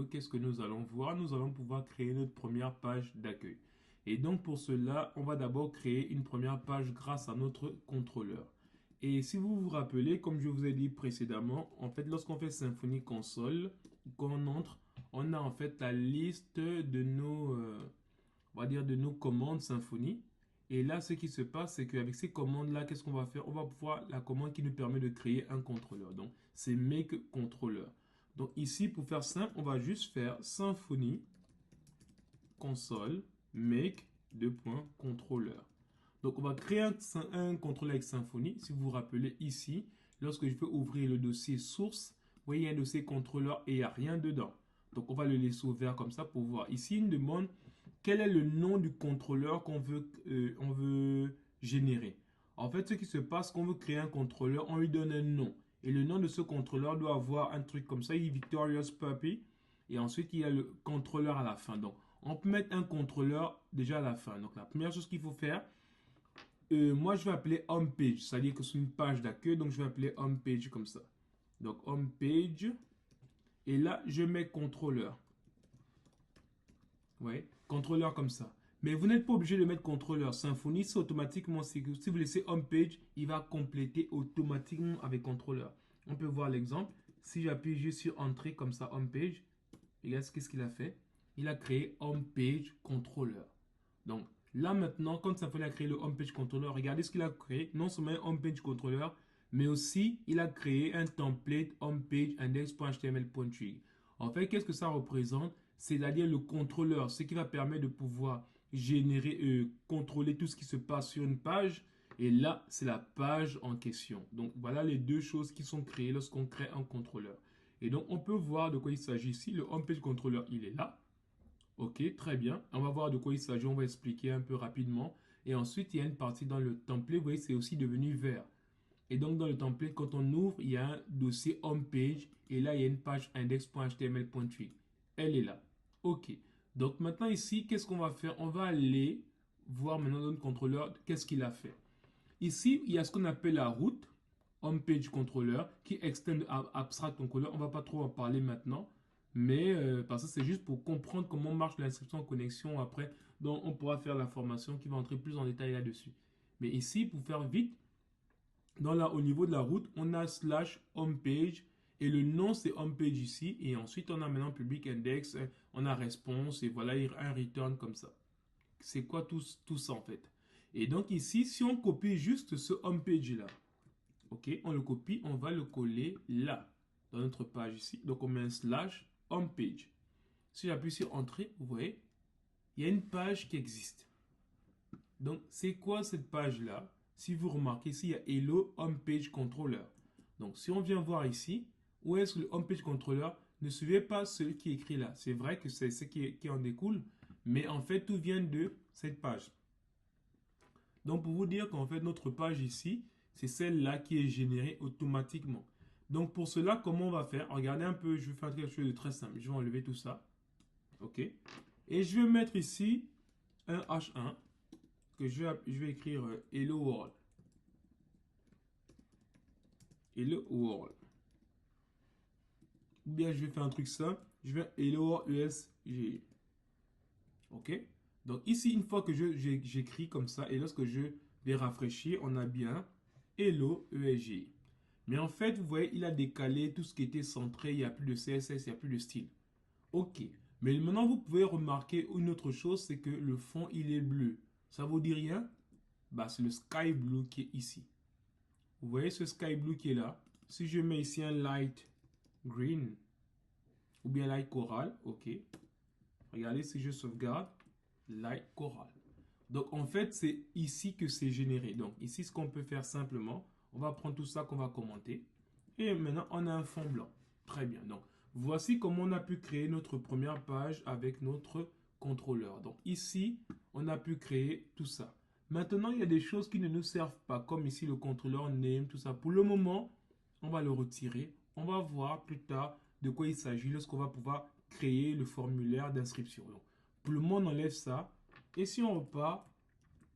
qu'est-ce que nous allons voir? Nous allons pouvoir créer notre première page d'accueil. Et donc pour cela, on va d'abord créer une première page grâce à notre contrôleur. Et si vous vous rappelez, comme je vous ai dit précédemment, en fait, lorsqu'on fait Symfony Console, quand on entre, on a en fait la liste de nos, on va dire, de nos commandes Symfony. Et là, ce qui se passe, c'est qu'avec ces commandes-là, qu'est-ce qu'on va faire? On va pouvoir la commande qui nous permet de créer un contrôleur. Donc, c'est make controller. Donc ici, pour faire simple, on va juste faire Symfony console make controller. Donc, on va créer un contrôleur avec Symfony. Si vous vous rappelez ici, lorsque je vais ouvrir le dossier source, vous voyez, il y a un dossier contrôleur et il n'y a rien dedans. Donc, on va le laisser ouvert comme ça pour voir. Ici, il me demande quel est le nom du contrôleur qu'on veut, on veut générer. En fait, ce qui se passe, quand on veut créer un contrôleur, on lui donne un nom. Et le nom de ce contrôleur doit avoir un truc comme ça. Il est Victorious Puppy. Et ensuite, il y a le contrôleur à la fin. Donc, on peut mettre un contrôleur déjà à la fin. Donc, la première chose qu'il faut faire, moi, je vais appeler homepage. C'est-à-dire que c'est une page d'accueil. Donc, je vais appeler homepage comme ça. Donc, homepage. Et là, je mets contrôleur. Oui, contrôleur comme ça. Mais vous n'êtes pas obligé de mettre contrôleur. Symfony, c'est automatiquement, si vous laissez homepage, il va compléter automatiquement avec contrôleur. On peut voir l'exemple. Si j'appuie juste sur entrée comme ça, homepage, regarde ce qu'il a fait. Il a créé homepage controller. Donc là maintenant, quand Symfony a créé le homepage controller, regardez ce qu'il a créé. Non seulement un homepage controller, mais aussi il a créé un template homepage index.html.tree. En fait, qu'est-ce que ça représente? C'est-à-dire le contrôleur, ce qui va permettre de pouvoir générer, contrôler tout ce qui se passe sur une page. Et là, c'est la page en question. Donc, voilà les deux choses qui sont créées lorsqu'on crée un contrôleur. Et donc, on peut voir de quoi il s'agit ici. Le homepage controller, il est là. Ok, très bien. On va voir de quoi il s'agit. On va expliquer un peu rapidement. Et ensuite, il y a une partie dans le template. Vous voyez, c'est aussi devenu vert. Et donc, dans le template, quand on ouvre, il y a un dossier homepage. Et là, il y a une page index.html.tree. Elle est là. OK. Donc maintenant ici, qu'est-ce qu'on va faire? On va aller voir maintenant notre contrôleur, qu'est-ce qu'il a fait. Ici, il y a ce qu'on appelle la route, homepage controller, qui extend abstract controller. On ne va pas trop en parler maintenant, mais parce que c'est juste pour comprendre comment marche l'inscription en connexion après. Donc on pourra faire la formation qui va entrer plus en détail là-dessus. Mais ici, pour faire vite, au niveau de la route, on a slash homepage et le nom c'est homepage ici. Et ensuite, on a maintenant public index, on a response et voilà un return comme ça. C'est quoi tout ça en fait? Et donc ici, si on copie juste ce homepage là, ok, on le copie, on va le coller là, dans notre page ici. Donc on met un slash homepage. Si j'appuie sur entrée, vous voyez, il y a une page qui existe. Donc c'est quoi cette page là? Si vous remarquez ici, il y a Hello Homepage Controller. Donc, si on vient voir ici, où est-ce que le Homepage Controller? Ne suivez pas ce qui est écrit là. C'est vrai que c'est ce qui en découle, mais en fait, tout vient de cette page. Donc, pour vous dire qu'en fait, notre page ici, c'est celle-là qui est générée automatiquement. Donc, pour cela, comment on va faire? Regardez un peu, je vais faire quelque chose de très simple. Je vais enlever tout ça. OK. Et je vais mettre ici un H1 que je vais écrire Hello World. Hello World. Ou bien je vais faire un truc simple. Je vais Hello ESG. OK? Donc ici, une fois que j'écris comme ça, et lorsque je vais rafraîchir, on a bien Hello ESG. Mais en fait, vous voyez, il a décalé tout ce qui était centré. Il n'y a plus de CSS, il n'y a plus de style. OK. Mais maintenant, vous pouvez remarquer une autre chose, c'est que le fond, il est bleu. Ça vous dit rien? Bah, c'est le sky blue qui est ici. Vous voyez ce sky blue qui est là? Si je mets ici un light green ou bien light coral, ok. Regardez si je sauvegarde, light coral. Donc en fait, c'est ici que c'est généré. Donc ici, ce qu'on peut faire simplement, on va prendre tout ça qu'on va commenter. Et maintenant, on a un fond blanc. Très bien. Donc voici comment on a pu créer notre première page avec notre contrôleur. Donc ici, on a pu créer tout ça. Maintenant, il y a des choses qui ne nous servent pas, comme ici le contrôleur name, tout ça. Pour le moment, on va le retirer. On va voir plus tard de quoi il s'agit lorsqu'on va pouvoir créer le formulaire d'inscription. Donc, pour le moment, on enlève ça. Et si on repart,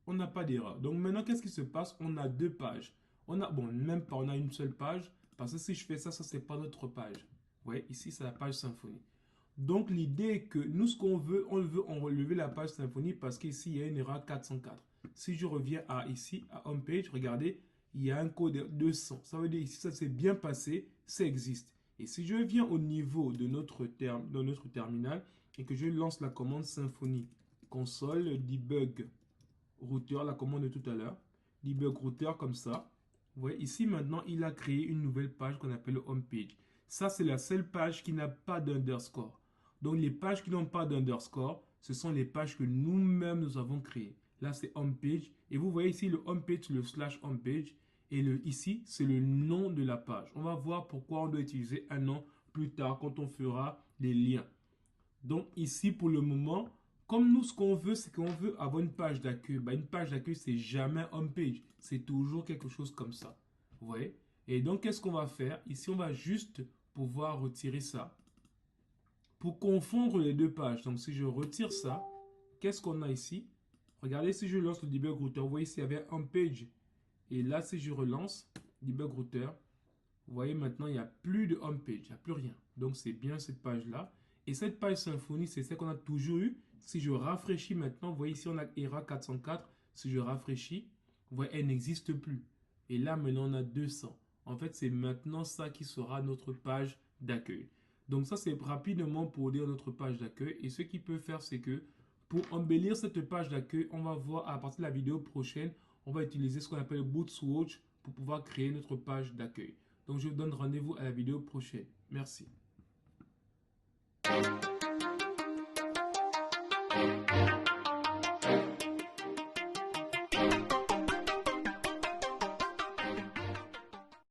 on n'a pas d'erreur. Donc maintenant, qu'est-ce qui se passe? On a deux pages. Même pas, on a une seule page. Parce que si je fais ça, ça, c'est pas notre page. Vous voyez, ici, c'est la page Symfony. Donc, l'idée est que nous, ce qu'on veut, on veut enlever la page Symfony parce qu'ici, il y a une erreur 404. Si je reviens ici, à Home Page, regardez, il y a un code 200. Ça veut dire ici, ça s'est bien passé, ça existe. Et si je viens au niveau de notre terminal et que je lance la commande Symfony console debug router, la commande de tout à l'heure, debug router comme ça, vous voyez, ici maintenant, il a créé une nouvelle page qu'on appelle Home Page. Ça, c'est la seule page qui n'a pas d'underscore. Donc, les pages qui n'ont pas d'underscore, ce sont les pages que nous-mêmes nous avons créées. Là, c'est Home Page. Et vous voyez ici le Home Page, le slash Home Page. Et ici, c'est le nom de la page. On va voir pourquoi on doit utiliser un nom plus tard quand on fera les liens. Donc, ici, pour le moment, comme nous, ce qu'on veut, c'est qu'on veut avoir une page d'accueil. Une page d'accueil, c'est jamais Home Page. C'est toujours quelque chose comme ça. Vous voyez? Et donc, qu'est-ce qu'on va faire? Ici, on va juste pouvoir retirer ça pour confondre les deux pages. Donc, si je retire ça, qu'est-ce qu'on a ici? Regardez, si je lance le debug router, vous voyez, s'il y avait Home Page. Et là, si je relance debug router, vous voyez, maintenant, il n'y a plus de Home Page. Il n'y a plus rien. Donc, c'est bien cette page-là. Et cette page Symfony, c'est celle qu'on a toujours eue. Si je rafraîchis maintenant, vous voyez ici, on a ERA 404. Si je rafraîchis, vous voyez, elle n'existe plus. Et là, maintenant, on a 200. En fait, c'est maintenant ça qui sera notre page d'accueil. Donc ça, c'est rapidement pour dire notre page d'accueil. Et ce qu'il peut faire, c'est que pour embellir cette page d'accueil, on va voir à partir de la vidéo prochaine, on va utiliser ce qu'on appelle Bootswatch pour pouvoir créer notre page d'accueil. Donc, je vous donne rendez-vous à la vidéo prochaine. Merci.